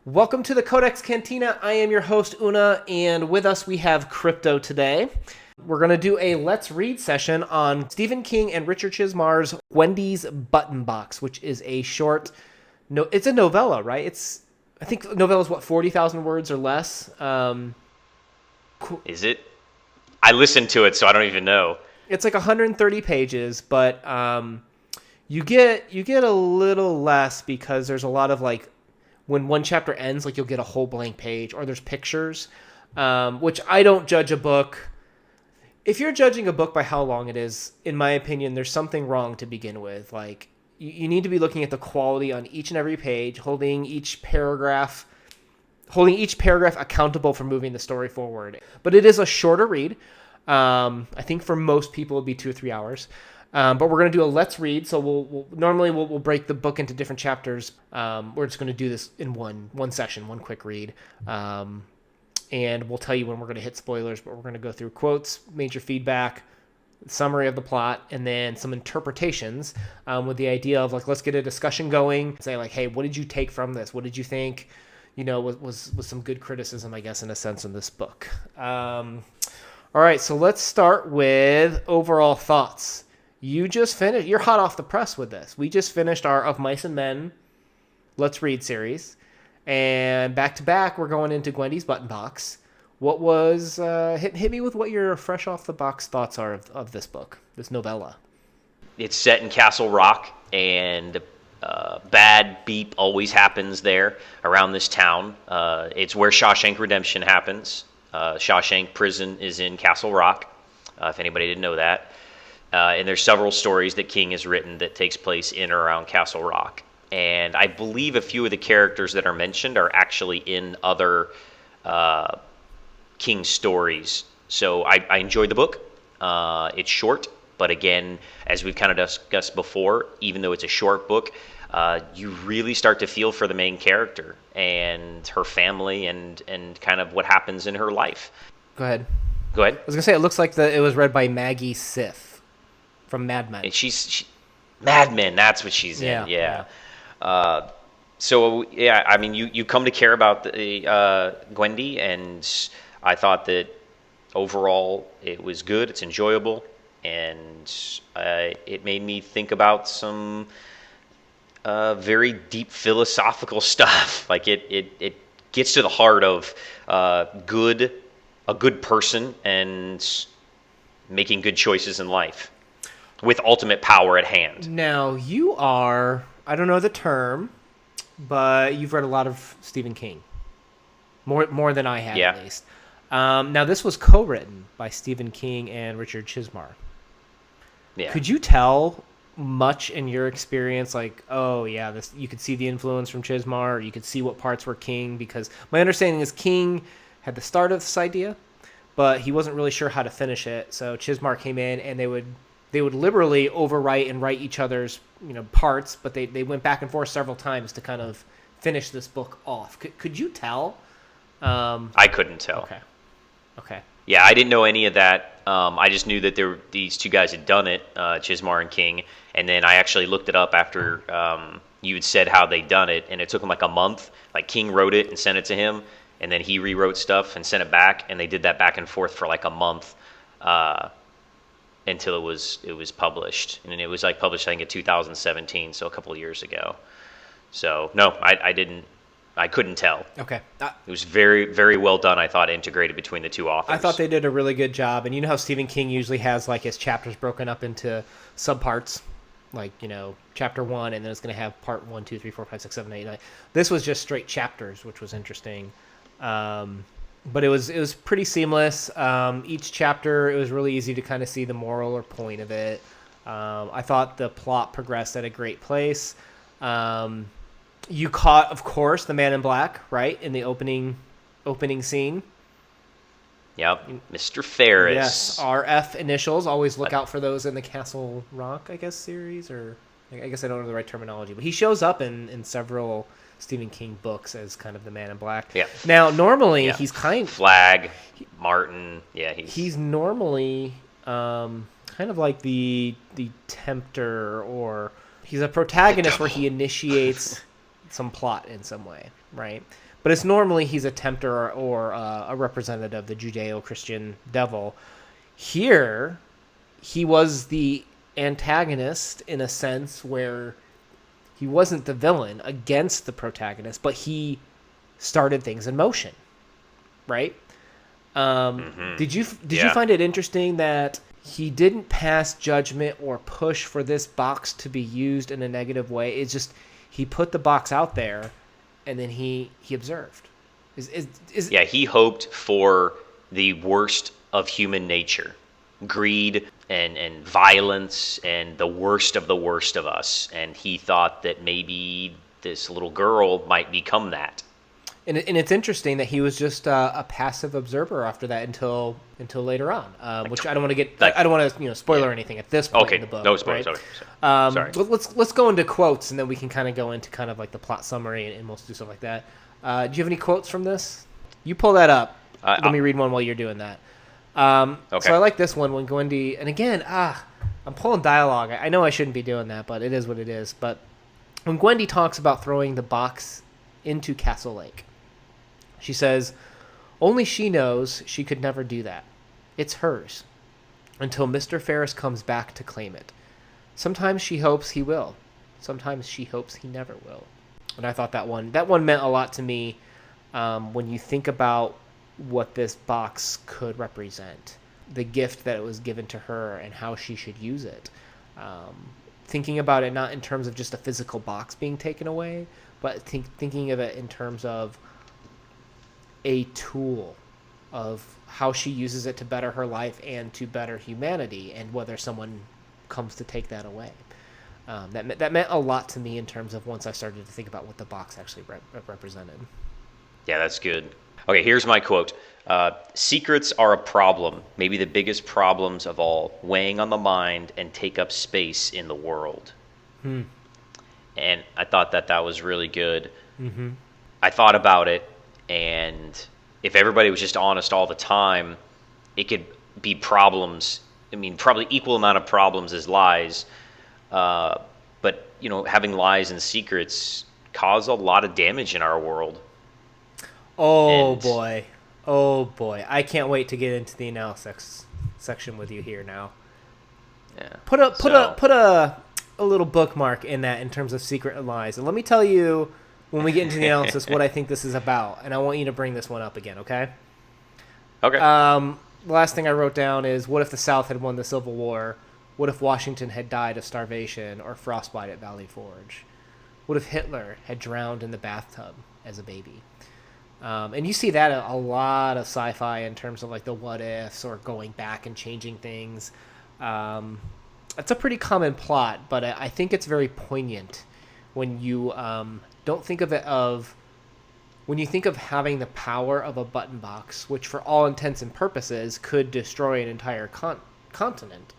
Welcome to the Codex Cantina. I am your host, Una, and with us we have Crypto today. We're going to do a Let's Read session on Stephen King and Richard Chizmar's Gwendy's Button Box, which is a short... No, it's a novella, right? I think novella is, 40,000 words or less? Is it? I listened to it, so I don't even know. It's like 130 pages, but you get a little less because there's a lot of when one chapter ends, you'll get a whole blank page or there's pictures, which I don't judge a book. If you're judging a book by how long it is, in my opinion, there's something wrong to begin with. You need to be looking at the quality on each and every page, holding each paragraph accountable for moving the story forward. But it is a shorter read. I think for most people it'll be 2 or 3 hours. But we're going to do a Let's Read. So we'll break the book into different chapters. We're just going to do this in one session, one quick read. And we'll tell you when we're going to hit spoilers, but we're going to go through quotes, major feedback, summary of the plot, and then some interpretations with the idea of let's get a discussion going. Say hey, what did you take from this? What did you think, was some good criticism, I guess, in a sense, in this book. All right, so let's start with overall thoughts. You're hot off the press with this. We just finished our Of Mice and Men Let's Read series. And back to back, we're going into Gwendy's Button Box. What was, hit me with what your fresh off the box thoughts are of this book, this novella. It's set in Castle Rock, and bad beep always happens there around this town. It's where Shawshank Redemption happens. Shawshank Prison is in Castle Rock, if anybody didn't know that. And there's several stories that King has written that takes place in or around Castle Rock. And I believe a few of the characters that are mentioned are actually in other King stories. So I enjoyed the book. It's short, but again, as we've kind of discussed before, even though it's a short book, you really start to feel for the main character and her family and kind of what happens in her life. Go ahead. I was going to say, it looks like it was read by Maggie Sith from Mad Men. And she's Mad Men, that's what she's in. Yeah. So, I mean, you come to care about the Gwendy, and I thought that overall it was good, it's enjoyable, and it made me think about some very deep philosophical stuff. It gets to the heart of a good person and making good choices in life with ultimate power at hand. Now, you are, I don't know the term, but you've read a lot of Stephen King. More than I have, at least. Now, this was co-written by Stephen King and Richard Chizmar. Yeah. Could you tell much in your experience, this you could see the influence from Chizmar, or you could see what parts were King? Because my understanding is King had the start of this idea, but he wasn't really sure how to finish it. So Chizmar came in, and they would liberally overwrite and write each other's parts, but they went back and forth several times to kind of finish this book off. Could you tell? I couldn't tell. Okay. Yeah, I didn't know any of that. I just knew that these two guys had done it, Chizmar and King, and then I actually looked it up after you had said how they'd done it, and it took them a month. King wrote it and sent it to him, and then he rewrote stuff and sent it back, and they did that back and forth for a month. Until it was published, and it was published I think in 2017, so a couple of years ago. So no, I couldn't tell. Okay, it was very, very well done. I thought integrated between the two authors. I thought they did a really good job, and you know how Stephen King usually has his chapters broken up into subparts, chapter 1, and then it's going to have part 1, 2, 3, 4, 5, 6, 7, 8, 9. This was just straight chapters, which was interesting. But it was pretty seamless. Each chapter, it was really easy to kind of see the moral or point of it. I thought the plot progressed at a great place. You caught, of course, the Man in Black, right, in the opening scene. Yep, Mr. Ferris. Yes, RF initials. Always look out for those in the Castle Rock, I guess, series. Or I guess I don't know the right terminology. But he shows up in several Stephen King books as kind of the Man in Black. Yeah. Now, normally he's Flag, Martin. Yeah, he's normally kind of like the tempter, or he's a protagonist where he initiates some plot in some way, right? But it's normally he's a tempter or a representative of the Judeo-Christian devil. Here, he was the antagonist in a sense where he wasn't the villain against the protagonist, but he started things in motion, right? Did you find it interesting that he didn't pass judgment or push for this box to be used in a negative way? It's just he put the box out there, and then he observed. Yeah, he hoped for the worst of human nature, greed and violence and the worst of us, and he thought that maybe this little girl might become that. And it's interesting that he was just a passive observer after that until later on, which I don't want to get. I don't want to spoiler anything at this point in the book. No spoilers. Right? Sorry. Let's go into quotes, and then we can kind of go into kind of like the plot summary, and we'll do stuff like that. Do you have any quotes from this? You pull that up. Let me read one while you're doing that. Okay. So I like this one when Gwendy, and again, I'm pulling dialogue. I know I shouldn't be doing that, but it is what it is. But when Gwendy talks about throwing the box into Castle Lake, she says, "Only she knows she could never do that. It's hers. Until Mr. Ferris comes back to claim it. Sometimes she hopes he will. Sometimes she hopes he never will." And I thought that one meant a lot to me when you think about what this box could represent, the gift that it was given to her and how she should use it. Thinking about it not in terms of just a physical box being taken away, but thinking of it in terms of a tool of how she uses it to better her life and to better humanity, and whether someone comes to take that away. That meant a lot to me in terms of once I started to think about what the box actually represented. Yeah, that's good. Okay, here's my quote. Secrets are a problem, maybe the biggest problems of all, weighing on the mind and take up space in the world. And I thought that was really good. Mm-hmm. I thought about it, and if everybody was just honest all the time, it could be problems. I mean, probably equal amount of problems as lies. But, having lies and secrets cause a lot of damage in our world. Oh boy. I can't wait to get into the analysis section with you here now. Yeah. Put a little bookmark in that in terms of secret and lies. And let me tell you when we get into the analysis what I think this is about. And I want you to bring this one up again, okay? Okay. The last thing I wrote down is, what if the South had won the Civil War? What if Washington had died of starvation or frostbite at Valley Forge? What if Hitler had drowned in the bathtub as a baby? And you see that a lot of sci-fi in terms of like the what ifs or going back and changing things. It's a pretty common plot, but I think it's very poignant when you don't think of it when you think of having the power of a button box, which for all intents and purposes could destroy an entire continent.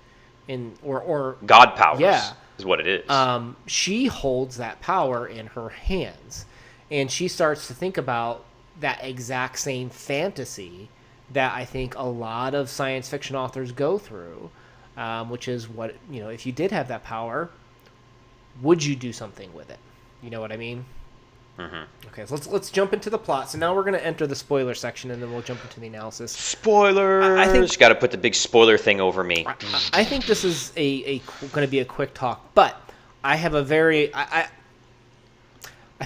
Or God powers is what it is. She holds that power in her hands, and she starts to think about that exact same fantasy that I think a lot of science fiction authors go through, which is what, if you did have that power, would you do something with it? You know what I mean? Mm-hmm. Okay, so let's jump into the plot. So now we're going to enter the spoiler section, and then we'll jump into the analysis. Spoilers! I think got to put the big spoiler thing over me. I think this is going to be a quick talk, but I have a very... I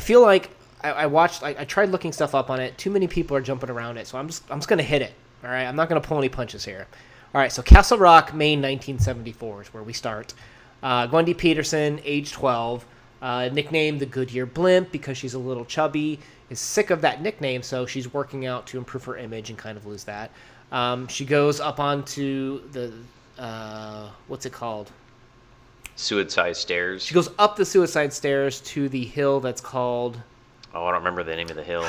feel like I tried looking stuff up on it. Too many people are jumping around it, so I'm just going to hit it. All right, I'm not going to pull any punches here. All right, so Castle Rock, Maine, 1974 is where we start. Gwendy Peterson, age 12, nicknamed the Goodyear Blimp because she's a little chubby, is sick of that nickname, so she's working out to improve her image and kind of lose that. She goes up onto the what's it called? Suicide Stairs. She goes up the suicide stairs to the hill that's called... Oh, I don't remember the name of the hill.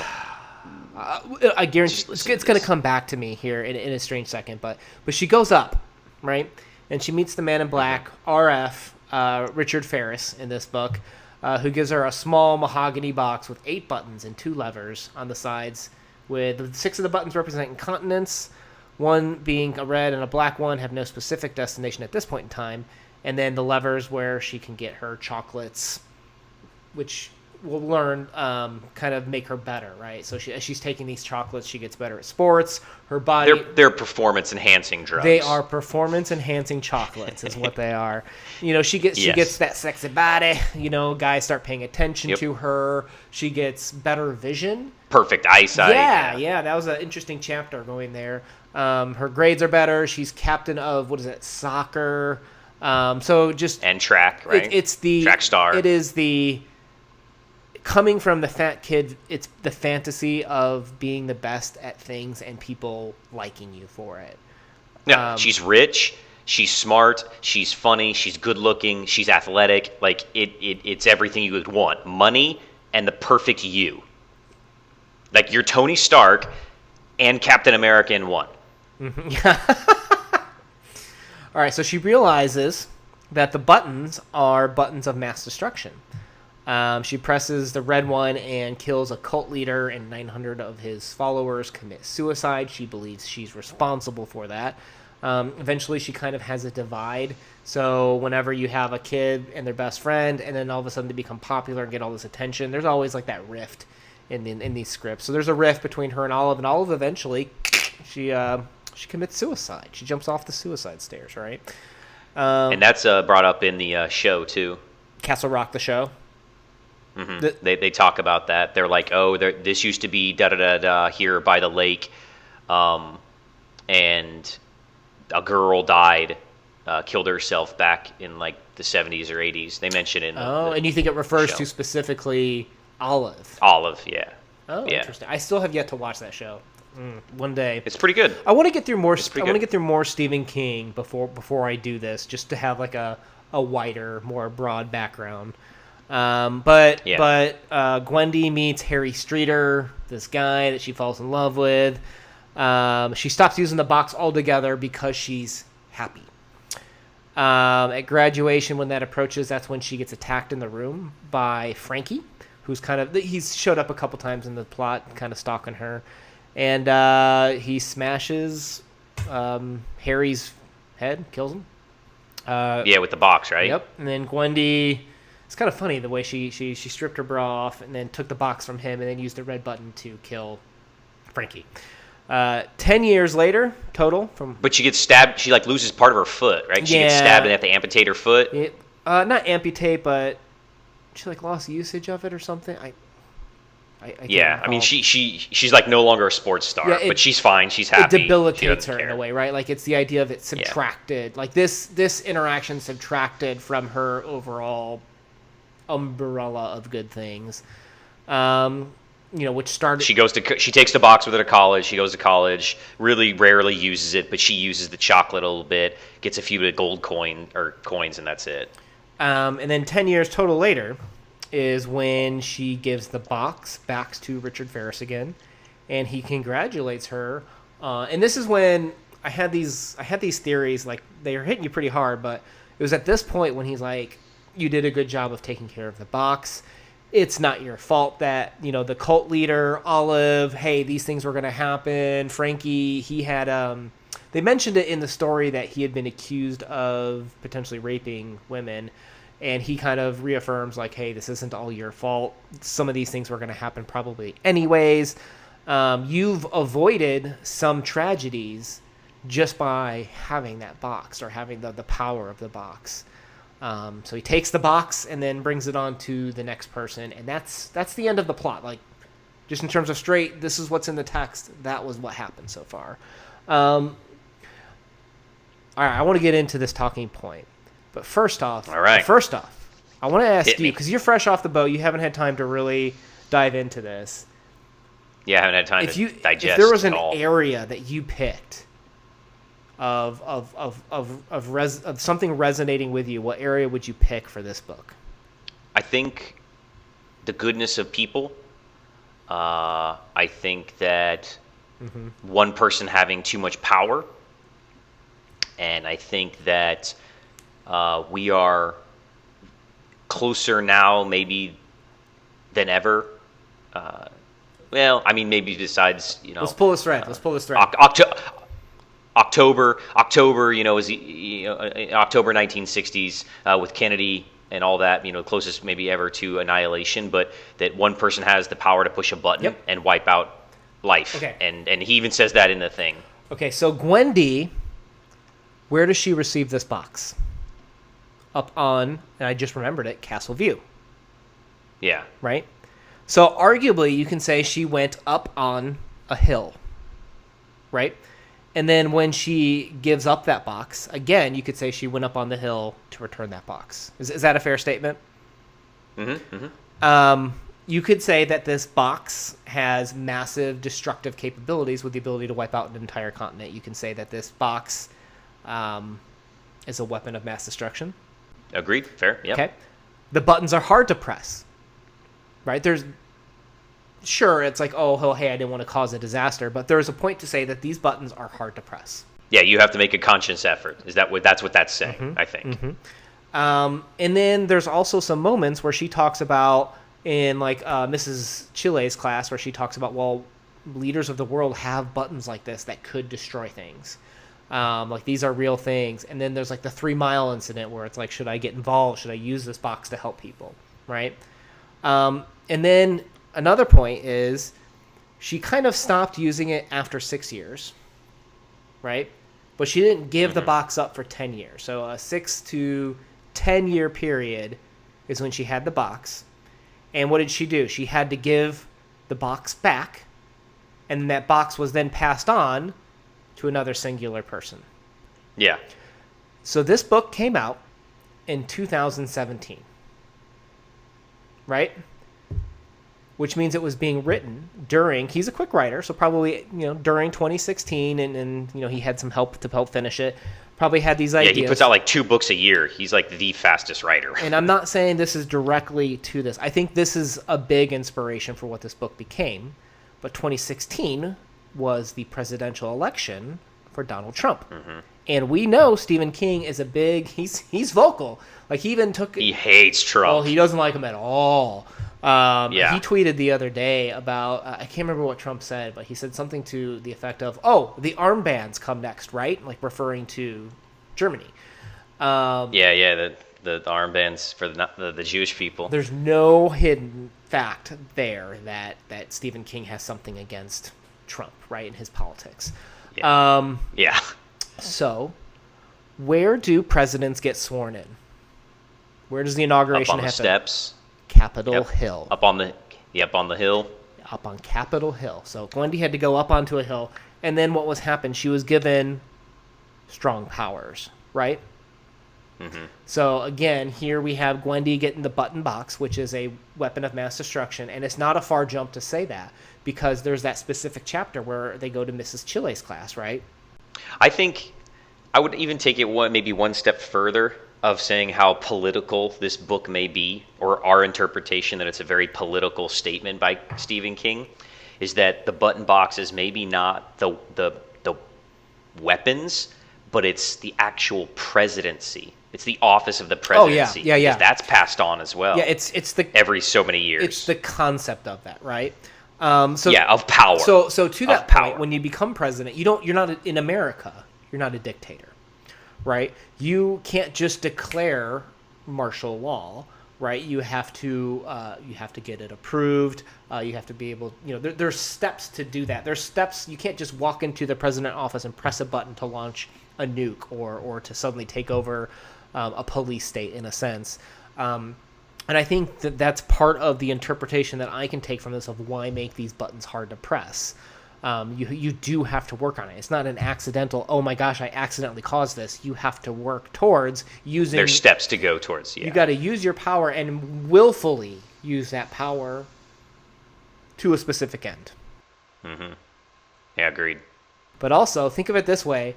I guarantee it's going to come back to me here in a strange second, but she goes up, right? And she meets the man in black, RF, Richard Ferris in this book, who gives her a small mahogany box with 8 buttons and 2 levers on the sides, with 6 of the buttons representing continents, one being a red and a black one, have no specific destination at this point in time, and then the levers where she can get her chocolates, which will learn kind of make her better, right? So as she's taking these chocolates, she gets better at sports. Her body... They're performance-enhancing drugs. They are performance-enhancing chocolates is what they are. She gets that sexy body. Guys start paying attention to her. She gets better vision. Perfect eyesight. Yeah, that was an interesting chapter going there. Her grades are better. She's captain of, soccer. And track, right? It's the track star. It is the coming from the fat kid. It's the fantasy of being the best at things and people liking you for it. No, she's rich. She's smart. She's funny. She's good looking. She's athletic. Like it's everything you would want. Money and the perfect you. Like you're Tony Stark and Captain America in one. All right, so she realizes that the buttons are buttons of mass destruction. She presses the red one and kills a cult leader, and 900 of his followers commit suicide. She believes she's responsible for that. Eventually, she kind of has a divide. So whenever you have a kid and their best friend, and then all of a sudden they become popular and get all this attention, there's always like that rift in these scripts. So there's a rift between her and Olive eventually, she commits suicide. She jumps off the suicide stairs, right? And that's brought up in the show, too. Castle Rock, the show? Mm-hmm. They talk about that. They're like, this used to be da-da-da-da here by the lake, and a girl died, killed herself back in, like, the 70s or 80s. They mention it in and you think it refers to specifically Olive? Olive, yeah. Oh, yeah. Interesting. I still have yet to watch that show. One day. It's pretty good. I want to get through more. I want to get through more Stephen King before I do this, just to have like a wider, more broad background. But Gwendy meets Harry Streeter, this guy that she falls in love with. She stops using the box altogether because she's happy. At graduation, when that approaches, that's when she gets attacked in the room by Frankie, who's he's showed up a couple times in the plot, kind of stalking her. And he smashes Harry's head, kills him. With the box, right? Yep. And then Gwendy, it's kind of funny the way she stripped her bra off and then took the box from him and then used the red button to kill Frankie. 10 years later, total. But she gets stabbed. She loses part of her foot, right? She gets stabbed and they have to amputate her foot. Not amputate, but she lost usage of it or something. I mean, she's no longer a sports star, but she's fine. She's happy. It debilitates her in a way, right? It's the idea of it subtracted. Yeah. This interaction subtracted from her overall umbrella of good things. Which started. She takes the box with her to college. She goes to college. Really rarely uses it, but she uses the chocolate a little bit. Gets a few gold coins, and that's it. And then 10 years total later is when she gives the box back to Richard Ferris again, and he congratulates her. And this is when I had these theories, they were hitting you pretty hard, but it was at this point when he's like, you did a good job of taking care of the box. It's not your fault that, the cult leader, Olive, hey, these things were going to happen. Frankie, he had, they mentioned it in the story that he had been accused of potentially raping women. And he kind of reaffirms, hey, this isn't all your fault. Some of these things were going to happen probably anyways. You've avoided some tragedies just by having that box or having the power of the box. So he takes the box and then brings it on to the next person. And that's the end of the plot. Just in terms of straight, this is what's in the text. That was what happened so far. All right, I want to get into this talking point. But first off, I want to ask you, because you're fresh off the boat, you haven't had time to really dive into this. Yeah, I haven't had time to digest. If there was an area that you picked of something resonating with you, what area would you pick for this book? I think the goodness of people. I think that one person having too much power, and I think that we are closer now, maybe than ever. Maybe besides, Let's pull this thread. October, is October 1960s with Kennedy and all that, closest maybe ever to annihilation, but that one person has the power to push a button Yep. and wipe out life. Okay. And he even says that in the thing. Okay, so Gwendy, where does she receive this box? Up on, and I just remembered it, Castle View. Yeah. Right? So arguably, you can say she went up on a hill. Right? And then when she gives up that box, again, you could say she went up on the hill to return that box. Is that a fair statement? Mm-hmm. Mm-hmm. You could say that this box has massive destructive capabilities with the ability to wipe out an entire continent. You can say that this box is a weapon of mass destruction. Agreed. Fair. Yep. Okay. The buttons are hard to press. Right? Sure, it's like, oh, hey, I didn't want to cause a disaster, but there's a point to say that these buttons are hard to press. Yeah, you have to make a conscious effort. That's what that's saying, Mm-hmm. I think. Mm-hmm. And then there's also some moments where she talks about, in like Mrs. Chile's class, where she talks about, well, leaders of the world have buttons like this that could destroy things. Like these are real things. And then there's like the 3 Mile incident where it's like, should I get involved? Should I use this box to help people? Right? And then another point is she kind of stopped using it after 6 years. Right? But she didn't give the box up for 10 years. So a 6 to 10 year period is when she had the box. And what did she do? She had to give the box back, and that box was then passed on to another singular person. Yeah. So this book came out in 2017, right? Which means it was being written during, he's a quick writer, so probably, during 2016, and he had some help to help finish it. Probably had these ideas. Yeah, he puts out like 2 books a year. He's like the fastest writer. And I'm not saying this is directly to this. I think this is a big inspiration for what this book became. But 2016 was the presidential election for Donald Trump. Mm-hmm. And we know Stephen King is a big, he's vocal. Like he even took... He hates Trump. Well, he doesn't like him at all. Yeah. He tweeted the other day about, I can't remember what Trump said, but he said something to the effect of, oh, the armbands come next, right? Like referring to Germany. The armbands for the Jewish people. There's no hidden fact there that Stephen King has something against Trump, right, in his politics. Yeah. Yeah. So, where do presidents get sworn in? Where does the inauguration Up on the happen? steps. Capitol Hill. Up on the hill. Up on Capitol Hill. So Gwendy had to go up onto a hill, and then what was happened? She was given strong powers, right? Mm-hmm. So again, here we have Gwendy getting the button box, which is a weapon of mass destruction, and it's not a far jump to say that because there's that specific chapter where they go to Mrs. Chile's class, right? I think I would even take it maybe one step further of saying how political this book may be, or our interpretation that it's a very political statement by Stephen King, is that the button box is maybe not the weapons, but it's the actual presidency. It's the office of the presidency. Oh, yeah. Because that's passed on as well. Yeah, it's the every so many years. It's the concept of that, right? Of power. So to that power. point, when you become president, you're not in America. You're not a dictator, right? You can't just declare martial law, right? You have to get it approved. You have to be able, there's steps to do that. There's steps. You can't just walk into the president's office and press a button to launch a nuke or to suddenly take over a police state in a sense. And I think that's part of the interpretation that I can take from this of why make these buttons hard to press. You do have to work on it. It's not an accidental, oh my gosh, I accidentally caused this. You have to work towards using... There's steps to go towards, yeah. You got to use your power and willfully use that power to a specific end. Mm-hmm. Yeah, agreed. But also, think of it this way.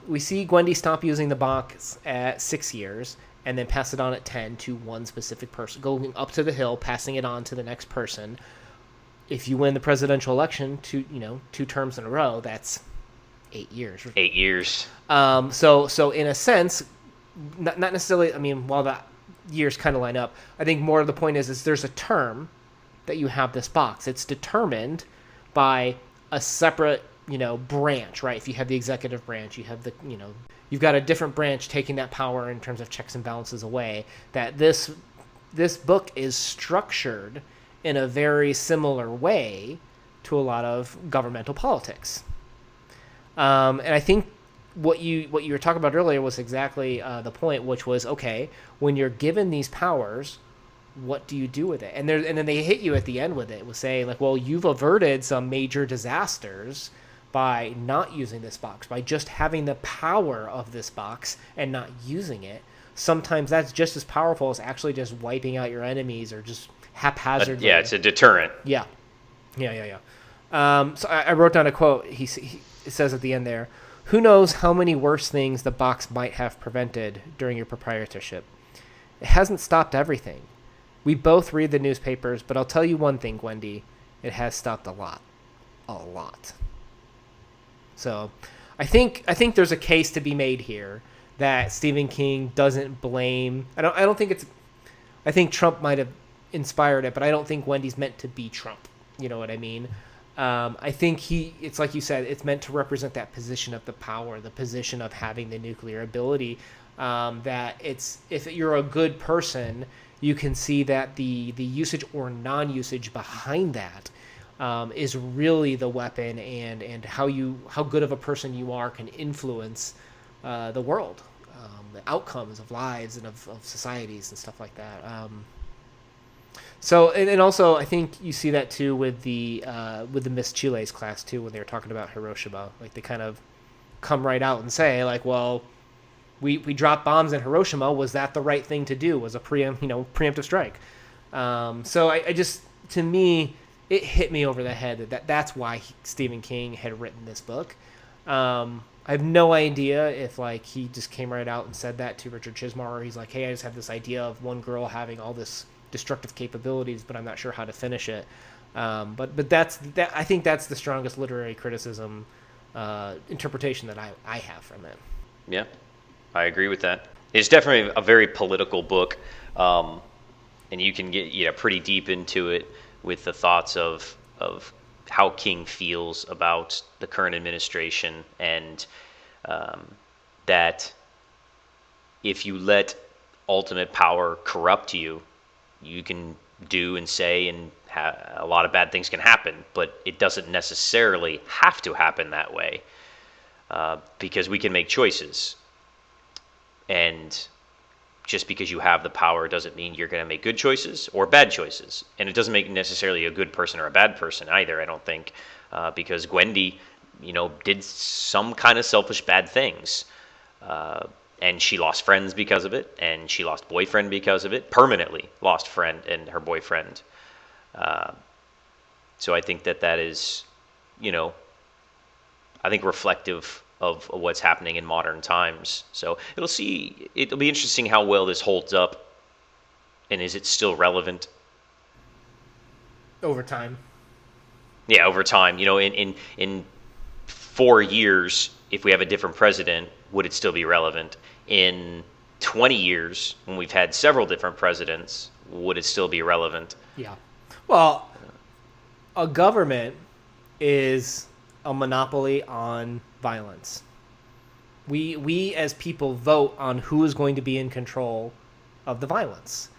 We see Gwendy stop using the box at 6 years and then pass it on at 10 to one specific person, going up to the hill, passing it on to the next person. If you win the presidential election 2 terms in a row, that's 8 years. 8 years. So in a sense, not necessarily, while the years kind of line up, I think more of the point is there's a term that you have this box. It's determined by a separate branch, right? If you have the executive branch, you have you've got a different branch taking that power in terms of checks and balances away. That this book is structured in a very similar way to a lot of governmental politics. And I think what you were talking about earlier was exactly the point, which was, okay, when you're given these powers, what do you do with it? And then they hit you at the end with it, with saying like, well, you've averted some major disasters by not using this box, by just having the power of this box and not using it. Sometimes that's just as powerful as actually just wiping out your enemies or just haphazardly. Yeah, it's a deterrent. Yeah. So I wrote down a quote. It says at the end there, "Who knows how many worse things the box might have prevented during your proprietorship? It hasn't stopped everything. We both read the newspapers, but I'll tell you one thing, Gwendy. It has stopped a lot. A lot." So I think there's a case to be made here that Stephen King doesn't blame. I think Trump might have inspired it, but I don't think Wendy's meant to be Trump. You know what I mean? I think it's like you said, it's meant to represent that position of the power, the position of having the nuclear ability. That if you're a good person, you can see that the usage or non-usage behind that is really the weapon, and how good of a person you are can influence the world, the outcomes of lives and of societies and stuff like that. So, and also, I think you see that too with the Miss Chile's class too, when they were talking about Hiroshima. Like, they kind of come right out and say, like, well, we dropped bombs in Hiroshima. Was that the right thing to do? Was a preemptive strike? So I just, to me, it hit me over the head that's why Stephen King had written this book. I have no idea if like he just came right out and said that to Richard Chismar, or he's like, hey, I just have this idea of one girl having all this destructive capabilities, but I'm not sure how to finish it. But I think that's the strongest literary criticism interpretation that I have from it. Yeah, I agree with that. It's definitely a very political book, and you can get pretty deep into it with the thoughts of how King feels about the current administration, and that if you let ultimate power corrupt you, you can do and say, and a lot of bad things can happen, but it doesn't necessarily have to happen that way, because we can make choices. And just because you have the power doesn't mean you're going to make good choices or bad choices. And it doesn't make necessarily a good person or a bad person either, I don't think, because Gwendy, did some kind of selfish bad things. And she lost friends because of it, and she lost boyfriend because of it, permanently lost friend and her boyfriend. So I think that is, I think reflective of what's happening in modern times. So it'll be interesting how well this holds up, and is it still relevant over time? Yeah, over time. In 4 years, if we have a different president, would it still be relevant? In 20 years, when we've had several different presidents, would it still be relevant? Yeah. Well, a government is a monopoly on violence. We as people vote on who is going to be in control of the violence.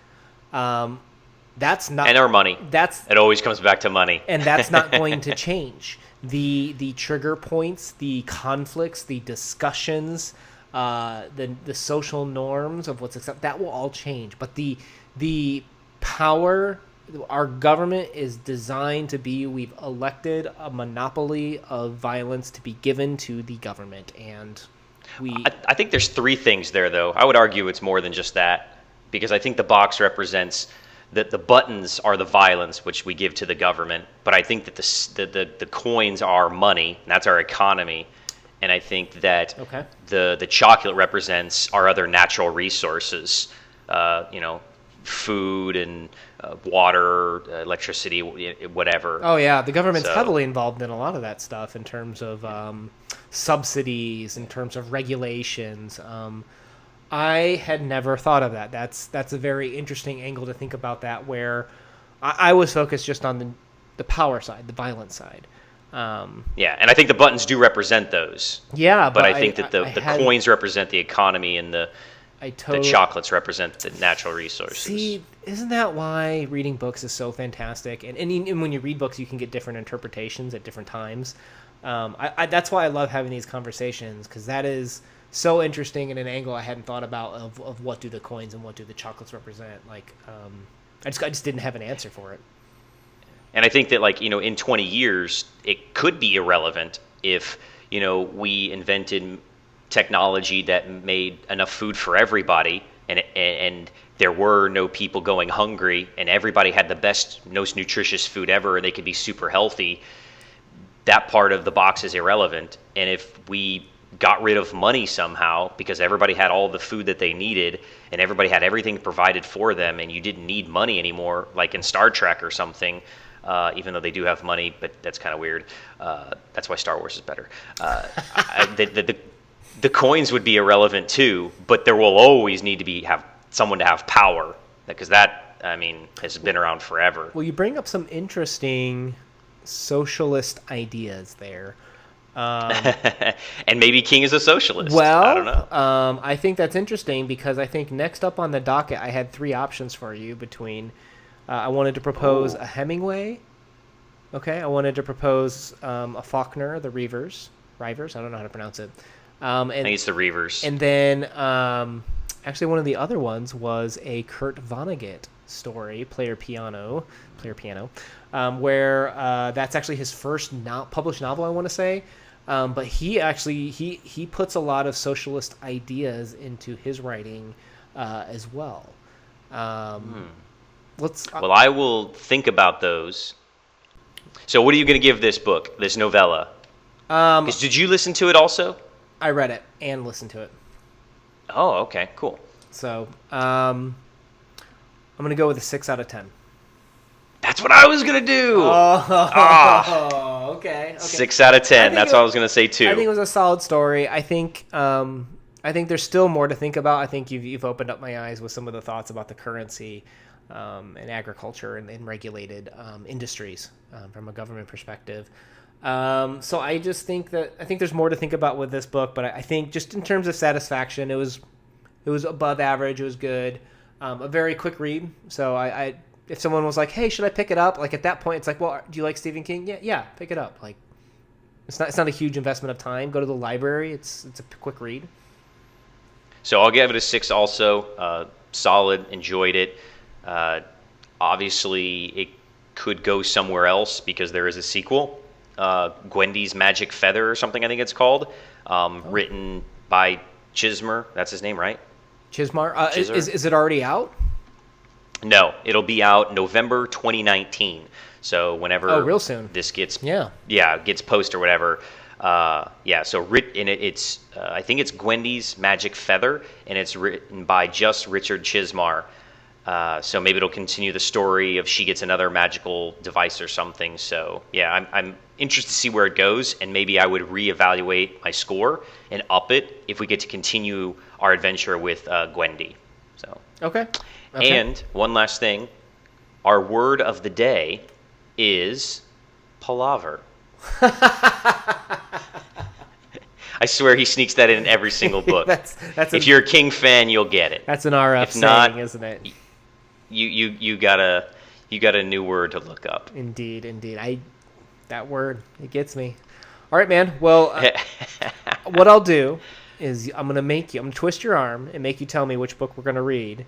That's not, and our money. It always comes back to money, and that's not going to change. The trigger points, the conflicts, the discussions, the social norms of what's accepted, that will all change. But the power, our government is designed to be, we've elected a monopoly of violence to be given to the government, and I think there's 3 things there, though. I would argue it's more than just that, because I think the box represents that the buttons are the violence which we give to the government, but I think that the coins are money, and that's our economy. And I think that the chocolate represents our other natural resources, food and water, electricity, whatever. Oh yeah, the government's heavily involved in a lot of that stuff in terms of subsidies, in terms of regulations. I had never thought of that. That's a very interesting angle to think about that, where I was focused just on the power side, the violence side. Yeah, and I think the buttons do represent those. Yeah, but I think that the had, coins represent the economy, and the chocolates represent the natural resources. See, isn't that why reading books is so fantastic? And when you read books, you can get different interpretations at different times. That's why I love having these conversations, because that is so interesting in an angle I hadn't thought about of what do the coins and what do the chocolates represent. Like, I just didn't have an answer for it. And I think that, like, in 20 years, it could be irrelevant if, we invented technology that made enough food for everybody, and there were no people going hungry, and everybody had the best, most nutritious food ever, and they could be super healthy. That part of the box is irrelevant. And if we got rid of money somehow, because everybody had all the food that they needed, and everybody had everything provided for them, and you didn't need money anymore, like in Star Trek or something, even though they do have money, but that's kind of weird. That's why Star Wars is better. The coins would be irrelevant too, but there will always need to have someone to have power, because that, has been around forever. Well, you bring up some interesting socialist ideas there. And maybe King is a socialist. Well, I don't know. I think that's interesting, because I think next up on the docket, I had 3 options for you between. I wanted to propose a Hemingway. Okay, I wanted to propose a Faulkner, the Rivers. I don't know how to pronounce it. I think it's the Reavers. And then, actually, one of the other ones was a Kurt Vonnegut story, Player Piano, where that's actually his first published novel, I want to say. But he actually he puts a lot of socialist ideas into his writing as well. Well, I will think about those. So, what are you going to give this book, this novella? Did you listen to it also? I read it and listened to it. Oh, okay, cool. So, I'm going to go with a 6 out of 10. That's what I was going to do. Okay. 6 out of 10. That's what I was going to say too. I think it was a solid story. I think there's still more to think about. I think you've opened up my eyes with some of the thoughts about the currency and agriculture and regulated industries from a government perspective. So I just think there's more to think about with this book, but I think just in terms of satisfaction, it was above average. It was good. A very quick read. So I if someone was like, hey, should I pick it up? Like, at that point, it's like, well, do you like Stephen King? Yeah, pick it up. Like, it's not a huge investment of time. Go to the library. It's a quick read. So I'll give it a 6 also. Solid, enjoyed it. Obviously, it could go somewhere else because there is a sequel. Gwendy's Magic Feather or something, I think it's called. Written by Chismer. That's his name, right? Chismar. Is it already out? No, it'll be out November 2019. So whenever real soon. This gets gets posted or whatever. So it's I think it's Gwendy's Magic Feather, and it's written by just Richard Chismar. So maybe it'll continue the story of she gets another magical device or something. So yeah, I'm interested to see where it goes, and maybe I would reevaluate my score and up it if we get to continue our adventure with Gwendy. So okay. And one last thing, our word of the day is palaver. I swear he sneaks that in every single book. If you're a King fan, you'll get it. That's an RF saying, not, isn't it? You got a new word to look up. Indeed. That word, it gets me. All right, man. Well, what I'll do is I'm gonna twist your arm and make you tell me which book we're gonna read.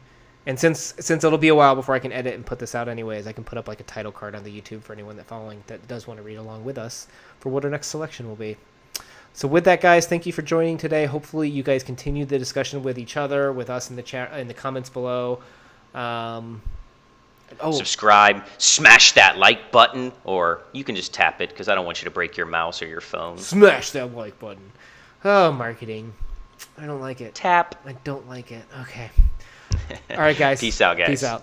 And since it'll be a while before I can edit and put this out anyways, I can put up like a title card on the YouTube for anyone that does want to read along with us for what our next selection will be. So with that, guys, thank you for joining today. Hopefully you guys continue the discussion with each other, with us in the chat, in the comments below. Subscribe, smash that like button, or you can just tap it because I don't want you to break your mouse or your phone. Smash that like button. Oh, marketing. I don't like it. Tap. I don't like it. Okay. All right, guys. Peace out, guys. Peace out.